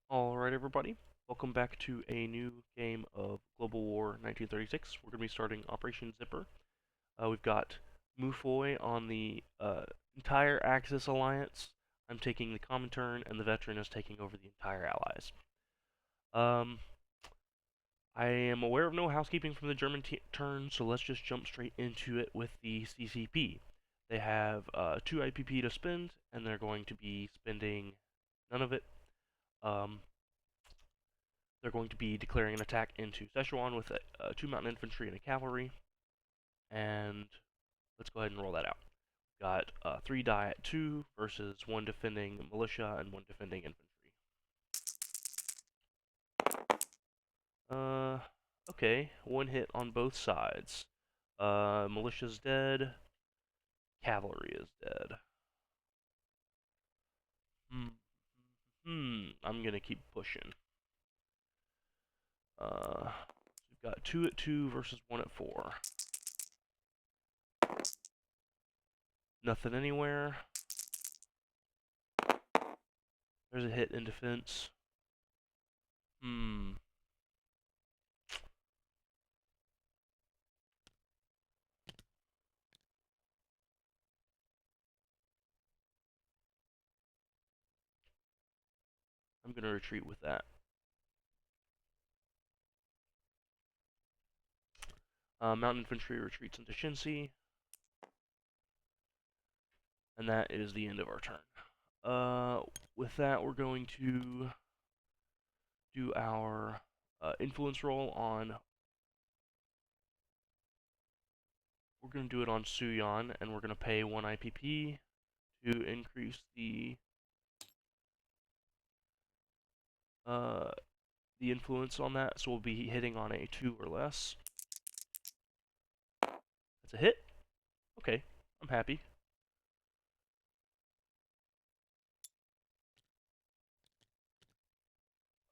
Alright everybody, welcome back to a new game of Global War 1936. We're going to be starting Operation Zipper. We've got Mufoy on the entire Axis alliance. I'm taking the Comintern, and the veteran is taking over the entire allies. Um, I am aware of no housekeeping from the German turn, so let's just jump straight into it with the CCP. They have 2 IPP to spend, and they're going to be spending none of it. They're going to be declaring an attack into Szechuan with 2 mountain infantry and a cavalry. And let's go ahead and roll that out. Got 3 die at 2 versus 1 defending militia and 1 defending infantry. Uh, okay, 1 hit on both sides. Militia's dead. Cavalry is dead. I'm gonna keep pushing. We've got 2 at 2 versus 1 at 4. Nothing anywhere. There's a hit in defense. I'm gonna retreat with that. Mountain infantry retreats into Shinsi, and that is the end of our turn. With that, we're going to do our influence roll on. We're going to do it on Suyan, and we're going to pay 1 IPP to increase the influence on that. So we'll be hitting on a 2 or less. That's a hit. Okay, I'm happy.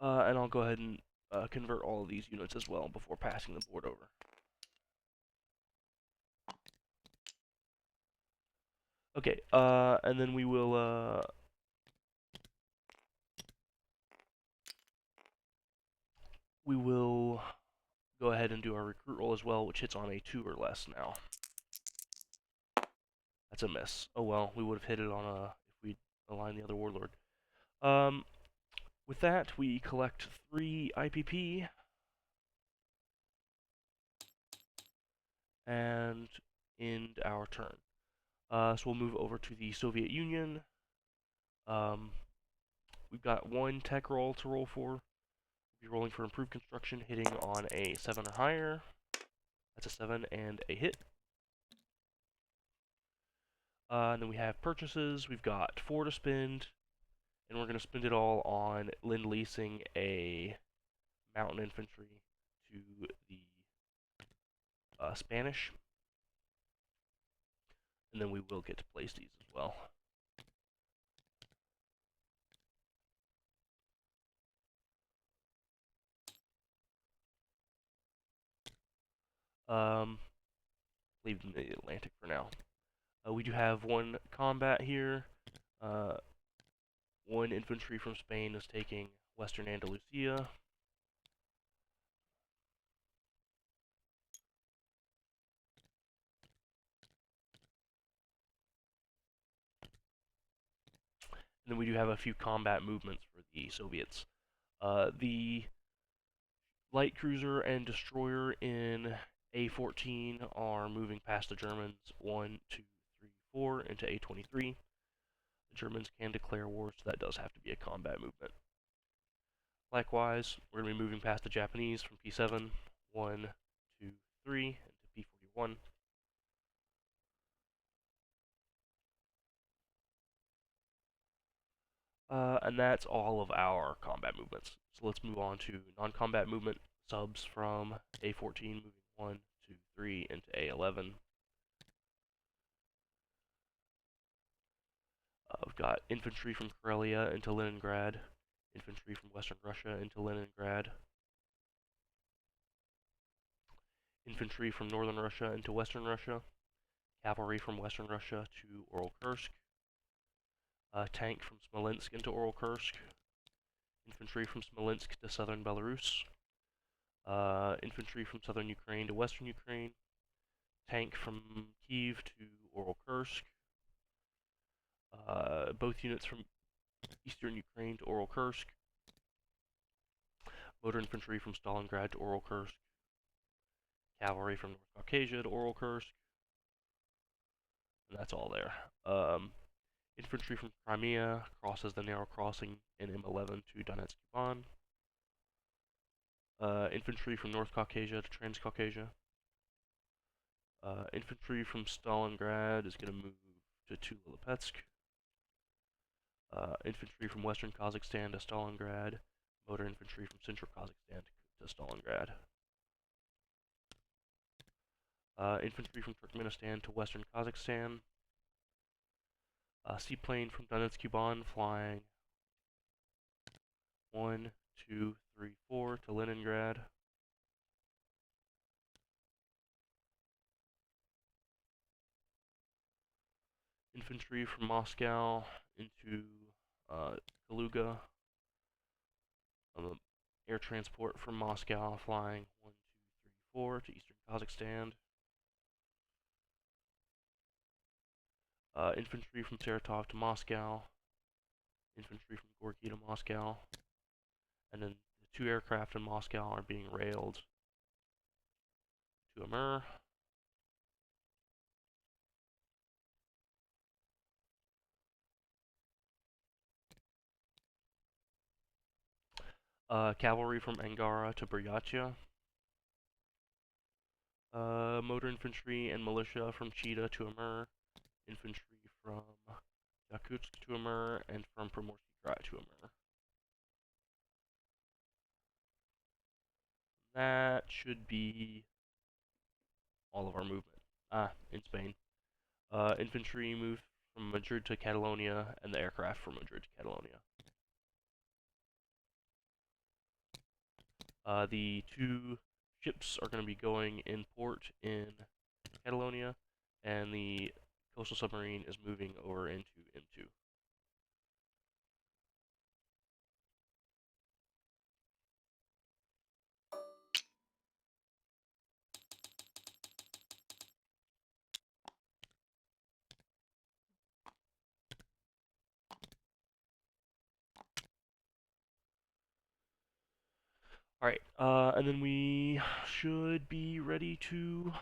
And I'll go ahead and convert all of these units as well before passing the board over. Okay, and then we will go ahead and do our recruit roll as well, which hits on a 2 or less now. That's a miss. Oh well, we would have hit it on a if we aligned the other warlord. With that, we collect 3 IPP and end our turn. So we'll move over to the Soviet Union. We've got 1 tech roll to roll for. We'll be rolling for improved construction, hitting on a 7 or higher. That's a 7 and a hit. And then we have purchases. We've got 4 to spend, and we're going to spend it all on lend-leasing a mountain infantry to the Spanish. And then we will get to place these as well. Leave the Atlantic for now. We do have 1 combat here. 1 infantry from Spain is taking Western Andalusia. And then we do have a few combat movements for the Soviets. The light cruiser and destroyer in A14 are moving past the Germans 1, 2, 3, 4 into A23. The Germans can declare war, so that does have to be a combat movement. Likewise, we're going to be moving past the Japanese from P7, 1, 2, 3 into P41. And that's all of our combat movements. So let's move on to non-combat movement subs from A14, moving 1, 2, 3 into A11. We've got infantry from Karelia into Leningrad, infantry from Western Russia into Leningrad, infantry from Northern Russia into Western Russia, cavalry from Western Russia to Oral Kursk, tank from Smolensk into Oral Kursk, infantry from Smolensk to southern Belarus, infantry from southern Ukraine to western Ukraine, tank from Kiev to Oral-Kursk, both units from eastern Ukraine to Oral-Kursk, motor infantry from Stalingrad to Oral-Kursk, cavalry from North Caucasia to Oral-Kursk, and that's all there. Infantry from Crimea crosses the narrow crossing in M11 to Donetsk-Kuban. Infantry from North Caucasia to Transcaucasia. Infantry from Stalingrad is going to move to Tula-Lipetsk. Infantry from Western Kazakhstan to Stalingrad. Motor infantry from Central Kazakhstan to Stalingrad. Infantry from Turkmenistan to Western Kazakhstan. Seaplane from Donetsk-Kuban flying 1, 2, 3, 4 to Leningrad. Infantry from Moscow into Kaluga. Air transport from Moscow flying 1, 2, 3, 4 to eastern Kazakhstan. Infantry from Saratov to Moscow. Infantry from Gorky to Moscow. And then the 2 aircraft in Moscow are being railed to Amur. Cavalry from Angara to Buryatia. Motor infantry and militia from Chita to Amur. Infantry from Yakutsk to Amur, and from Primorsky Krai to Amur. That should be all of our movement. In Spain. Infantry moved from Madrid to Catalonia, and the aircraft from Madrid to Catalonia. The 2 ships are going to be going in port in Catalonia, and the coastal submarine is moving over into M2. Alright, and then we should be ready to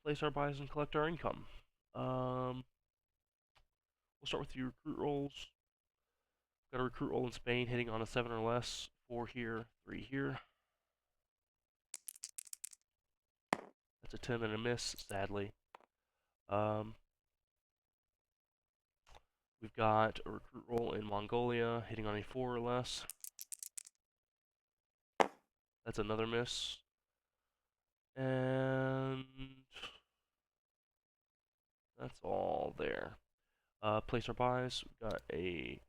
place our buys and collect our income. We'll start with the recruit rolls. Got a recruit roll in Spain hitting on a 7 or less. 4 here, 3 here. That's a 10 and a miss, sadly. We've got a recruit roll in Mongolia hitting on a 4 or less. That's another miss. And that's all there. Place our buys. We've got a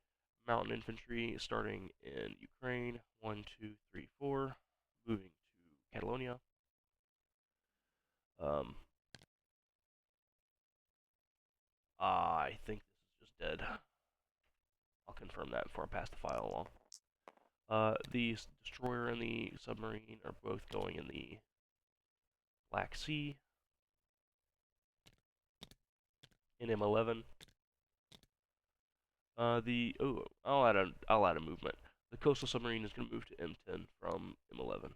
mountain infantry starting in Ukraine. 1, 2, 3, 4. Moving to Catalonia. I think this is just dead. I'll confirm that before I pass the file along. The destroyer and the submarine are both going in the Black Sea in M11. I'll add a movement. The coastal submarine is going to move to M10 from M11.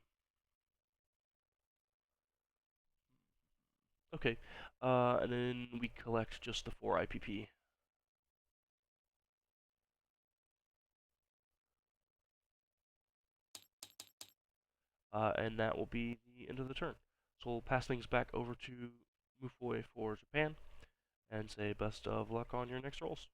Okay, and then we collect just the 4 IPP. And that will be the end of the turn. So we'll pass things back over to Mufoi for Japan, and say best of luck on your next rolls.